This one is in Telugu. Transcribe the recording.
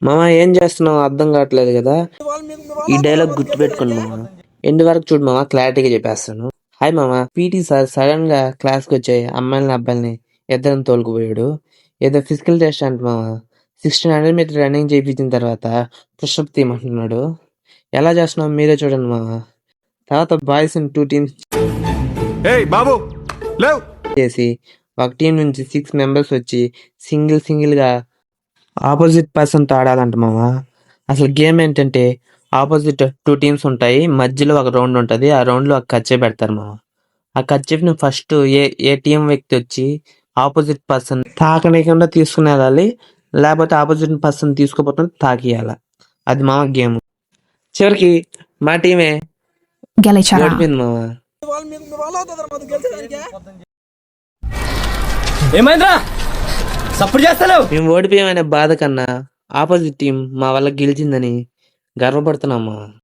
మామ ఏం చేస్తున్నావు అర్థం కావట్లేదు కదా. ఈ డైలాగ్ గుర్తుపెట్టుకోండి మామ. ఎండ్ వరకు చూడు మామ, క్లారిటీగా చెప్పేస్తాను. హాయ్ మామ, పీటీ సార్ సడన్ గా క్లాస్ కి వచ్చే అమ్మాయిలని అబ్బాయిని ఇద్దరిని తోలుకుపోయాడు. ఏదో ఫిజికల్ టెస్ట్ అంట మామ. 1600 మీటర్ రన్నింగ్ చేయించిన తర్వాత పుషప్ తీయమంటున్నాడు. ఎలా చేస్తున్నావు మీరే చూడండి మామ. తర్వాత బాయ్స్ ఇన్ 2 టీమ్స్ బాబు లేవ్ చేసి ఒక టీం నుంచి 6 మెంబర్స్ వచ్చి సింగిల్ గా ఆపోజిట్ పర్సన్ తో ఆడాలంట మామ. అసలు గేమ్ ఏంటంటే ఆపోజిట్ 2 టీమ్స్ ఉంటాయి, మధ్యలో ఒక రౌండ్ ఉంటది. ఆ రౌండ్ లో ఒక కర్చీఫ్ పెడతారు మామ. ఆ కర్చీఫ్ ని ఫస్ట్ ఏ టీం వ్యక్తి వచ్చి ఆపోజిట్ పర్సన్ తాకనీయకుండా తీసుకుని వెళ్ళాలి, లేకపోతే ఆపోజిట్ పర్సన్ తీసుకోపోతే తాకియాల. అది మామ గేమ్. చివరికి మా టీమే గెలిచారా? ఓడిపోయింది మామ. ఏమైందిరా సప్పుడు చేస్తలేవు? మేము ఓడిపోయామనే బాధ కన్నా ఆపోజిట్ టీం మా వల్ల గెలిచిందని గర్వపడుతున్నాం మామ.